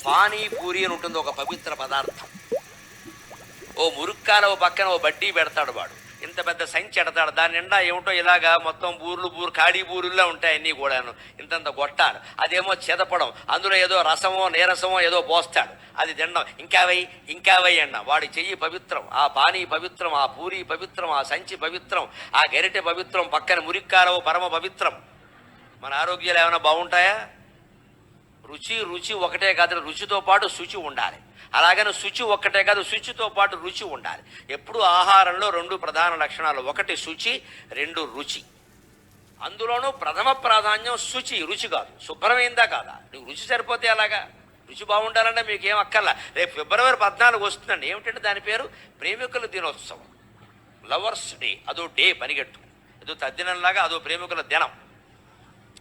పానీపూరి అని ఉంటుంది, ఒక పవిత్ర పదార్థం. ఓ మురుక్కాల ఓ పక్కన ఓ బడ్డీ పెడతాడు వాడు, ఇంత పెద్ద సంచి ఎడతాడు, దాని నిండా ఏమిటో ఇలాగా మొత్తం బూర్లు ఖాళీ బూరుల్లో ఉంటాయి అన్నీ కూడాను, ఇంతంత గొట్టాలు. అదేమో చెదపడం, అందులో ఏదో రసమో నీరసమో ఏదో పోస్తాడు, అది తినడం. ఇంకా వై అన్న. వాడి చెయ్యి పవిత్రం, ఆ పానీ పవిత్రం, ఆ పూరి పవిత్రం, ఆ సంచి పవిత్రం, ఆ గరిటె పవిత్రం, పక్కన మురిక్కాలవు పరమ పవిత్రం. మన ఆరోగ్యాలు ఏమైనా బాగుంటాయా? రుచి ఒకటే కాదు, రుచితో పాటు శుచి ఉండాలి. అలాగని శుచి ఒక్కటే కాదు, శుచితో పాటు రుచి ఉండాలి. ఎప్పుడు ఆహారంలో రెండు ప్రధాన లక్షణాలు, ఒకటి శుచి, రెండు రుచి. అందులోనూ ప్రథమ ప్రాధాన్యం శుచి, రుచి కాదు. శుభ్రమైందా కాదా? నీకు రుచి సరిపోతే అలాగా. రుచి బాగుండాలంటే మీకేం అక్కర్లా. రేపు ఫిబ్రవరి 14 వస్తుందండి. ఏమిటంటే దాని పేరు ప్రేమికుల దినోత్సవం, లవర్స్ డే. అదో డే పనిగట్టు, ఏదో తద్దినంలాగా అదో ప్రేమికుల దినం.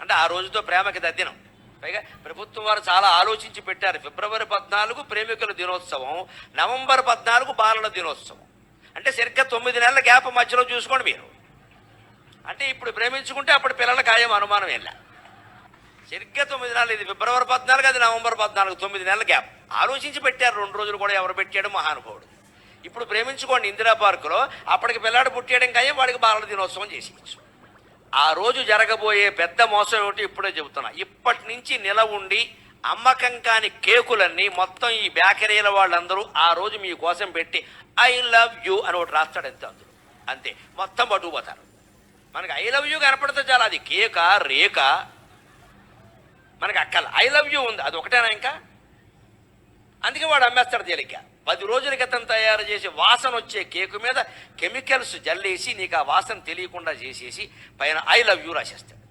అంటే ఆ రోజుతో ప్రేమకి తద్దినం. పైగా ప్రభుత్వం వారు చాలా ఆలోచించి పెట్టారు. ఫిబ్రవరి 14 ప్రేమికుల దినోత్సవం, నవంబర్ 14 బాలల దినోత్సవం. అంటే సరిగ్గా 9 నెలల గ్యాప్ మధ్యలో చూసుకోండి మీరు. అంటే ఇప్పుడు ప్రేమించుకుంటే అప్పుడు పిల్లల ఖాయం, అనుమానం వెళ్ళా. సరిగ్గా 9 నెలలు, ఇది ఫిబ్రవరి 14, అది నవంబర్ 14, 9 నెలల గ్యాప్ ఆలోచించి పెట్టారు. 2 రోజులు కూడా ఎవరు పెట్టాడు? మహానుభావుడు. ఇప్పుడు ప్రేమించుకోండి ఇందిరా పార్కులో, అప్పటికి పిల్లాడు పుట్టేయడం ఖాయం, వాడికి బాలల దినోత్సవం చేసేయచ్చు. ఆ రోజు జరగబోయే పెద్ద మోసం ఏమిటి ఇప్పుడే చెబుతున్నా. ఇప్పటి నుంచి నిల ఉండి అమ్మకం కాని కేకులన్నీ మొత్తం ఈ బేకరీల వాళ్ళందరూ ఆ రోజు మీ కోసం పెట్టి ఐ లవ్ యూ అని ఒకటి రాస్తాడు, ఎంత అందులో అంతే, మొత్తం పట్టుకుపోతారు. మనకి ఐ లవ్ యూ కనపడితే చాలా, అది కేక రేక మనకి అక్కల. ఐ లవ్ యూ ఉంది, అది ఒకటేనా ఇంకా? అందుకే వాడు అమ్మేస్తాడు తేలిక. 10 రోజుల క్రితం తయారు చేసి వాసన వచ్చే కేకు మీద కెమికల్స్ జల్లేసి నీకు ఆ వాసన తెలియకుండా చేసేసి పైన ఐ లవ్ యూ రాసేస్తాడు.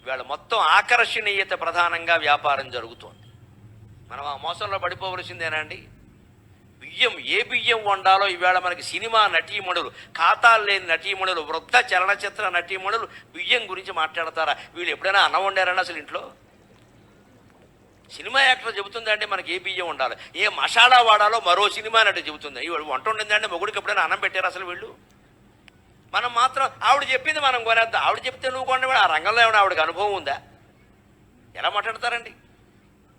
ఇవాళ మొత్తం ఆకర్షణీయత ప్రధానంగా వ్యాపారం జరుగుతోంది. మనం ఆ మోసంలో పడిపోవలసిందేనండి. ఏ బియ్యం వండాలో ఈవేళ మనకి సినిమా నటీమణులు, ఖాతాలు లేని నటీమణులు, వృద్ధ చలనచిత్ర నటీమణులు బియ్యం గురించి మాట్లాడతారా? వీళ్ళు ఎప్పుడైనా అన్నం వండారని అసలు ఇంట్లో? సినిమా యాక్టర్ చెబుతుందంటే మనకి ఏ బియ్యం ఉండాలి, ఏ మసాలా వాడాలో మరో సినిమా నటు చెబుతుంది. ఇవాళ వంట ఉండిందంటే మొగుడికి ఎప్పుడైనా అన్నం పెట్టారు అసలు వీళ్ళు? మనం మాత్రం ఆవిడ చెప్పింది మనం కొనేద్దాం. ఆవిడ చెప్తే నువ్వు కొనే ఆ రంగంలో ఏమైనా ఆవిడకి అనుభవం ఉందా? ఎలా మాట్లాడతారండి?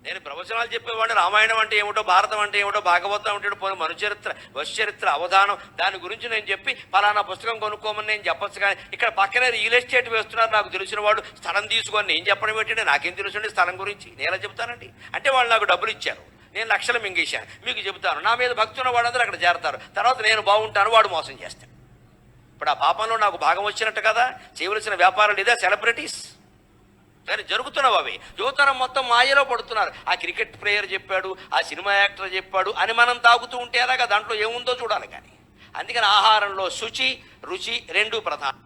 నేను ప్రవచనాలు చెప్పేవాడిని, రామాయణం అంటే ఏమిటో, భారతం అంటే ఏమిటో, భాగవతం అంటే పోనీ మనుచరిత్ర, వశ్చరిత్ర, అవధానం, దాని గురించి నేను చెప్పి ఫలానా పుస్తకం కొనుక్కోమని నేను చెప్పచ్చు. కానీ ఇక్కడ పక్కనే రియల్ ఎస్టేట్ వేస్తున్నారు, నాకు తెలిసిన వాడు స్థలం తీసుకొని నేను చెప్పడం ఏంటంటే నాకేం తెలుసండి స్థలం గురించి, నేను ఎలా చెప్తానండి? అంటే వాళ్ళు నాకు డబ్బులు ఇచ్చారు, నేను లక్షలు మింగేశాను, మీకు చెబుతాను. నా మీద భక్తి ఉన్న వాళ్ళందరూ అక్కడ చేరతారు, తర్వాత నేను బాగుంటాను, వాడు మోసం చేస్తాను. ఇప్పుడు ఆ పాపంలో నాకు భాగం వచ్చినట్టు కదా. చేయవలసిన వ్యాపారాలు ఇదే, సెలబ్రిటీస్ కానీ జరుగుతున్నావు అవి. యువతరం మొత్తం మాయలో పడుతున్నారు. ఆ క్రికెట్ ప్లేయర్ చెప్పాడు, ఆ సినిమా యాక్టర్ చెప్పాడు అని మనం తాగుతూ ఉంటే అలాగా దాంట్లో ఏముందో చూడాలి. కానీ అందుకని ఆహారంలో శుచి రుచి రెండు ప్రధానం.